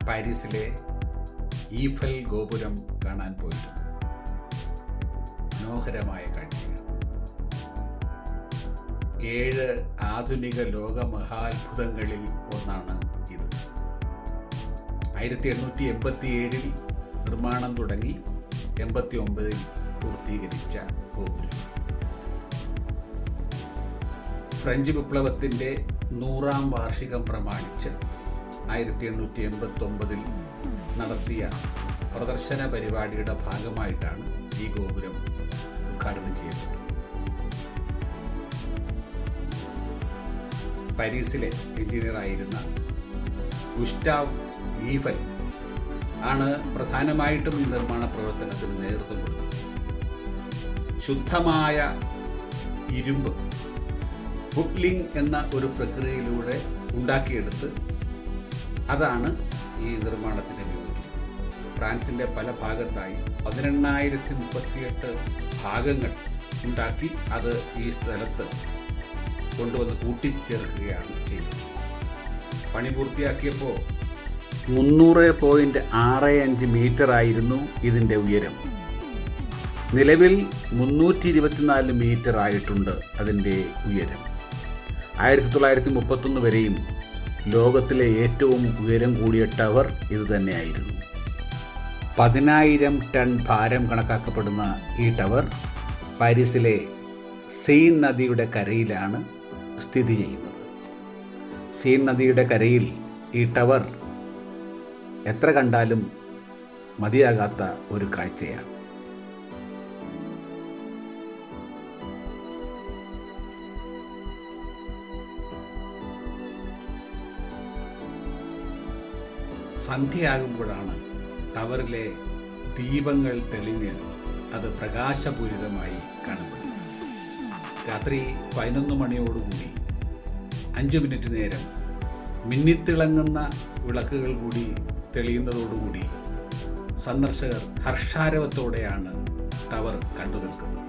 പാരീസിലെ ഈഫൽ ഗോപുരം കാണാൻ പോയിട്ടുണ്ട്. മനോഹരമായ കാഴ്ചയാണ്. 7 ആധുനിക ലോക മഹാത്ഭുതങ്ങളിൽ ഒന്നാണ് ഇത്. 1887 നിർമ്മാണം തുടങ്ങി 89 പൂർത്തീകരിച്ച ഗോപുരം. ഫ്രഞ്ച് വിപ്ലവത്തിൻ്റെ 100ാം വാർഷികം പ്രമാണിച്ച് 1889 നടത്തിയ പ്രദർശന പരിപാടിയുടെ ഭാഗമായിട്ടാണ് ഈ ഗോപുരം ഉദ്ഘാടനം ചെയ്യപ്പെട്ടത്. പാരീസിലെ എഞ്ചിനീയറായിരുന്ന ഗുസ്റ്റാവ് ഈഫൽ ആണ് പ്രധാനമായിട്ടും ഈ നിർമ്മാണ പ്രവർത്തനത്തിന് നേതൃത്വം കൊടുത്തത്. ശുദ്ധമായ ഇരുമ്പ് ബുക്ലിംഗ് എന്ന ഒരു പ്രക്രിയയിലൂടെ ഉണ്ടാക്കിയെടുത്ത് അതാണ് ഈ നിർമ്മാണത്തിന് ഉപയോഗിച്ചത്. ഫ്രാൻസിൻ്റെ പല ഭാഗത്തായി 18,038 ഭാഗങ്ങൾ ഉണ്ടാക്കി അത് ഈ സ്ഥലത്ത് കൊണ്ടുവന്ന് കൂട്ടിച്ചേർക്കുകയാണ് ചെയ്തത്. പണി പൂർത്തിയാക്കിയപ്പോൾ 300.65 മീറ്റർ ആയിരുന്നു ഇതിൻ്റെ ഉയരം. നിലവിൽ 324 മീറ്റർ ആയിട്ടുണ്ട് അതിൻ്റെ ഉയരം. 1931 വരെയും ലോകത്തിലെ ഏറ്റവും ഉയരം കൂടിയ ടവർ ഇത് തന്നെയായിരുന്നു. 10,000 ടൺ ഭാരം കണക്കാക്കപ്പെടുന്ന ഈ ടവർ പാരീസിലെ സെയിൻ നദിയുടെ കരയിലാണ് സ്ഥിതി ചെയ്യുന്നത്. സെയിൻ നദിയുടെ കരയിൽ ഈ ടവർ എത്ര കണ്ടാലും മതിയാകാത്ത ഒരു കാഴ്ചയാണ്. സന്ധ്യയാകുമ്പോഴാണ് ടവറിലെ ദീപങ്ങൾ തെളിഞ്ഞ് അത് പ്രകാശപൂരിതമായി കാണപ്പെടുന്നത്. രാത്രി 11 മണിയോടുകൂടി 5 മിനിറ്റ് നേരം മിന്നിത്തിളങ്ങുന്ന വിളക്കുകൾ കൂടി തെളിയുന്നതോടുകൂടി സന്ദർശകർ ഹർഷാരവത്തോടെയാണ് ടവർ കണ്ടു നിൽക്കുന്നത്.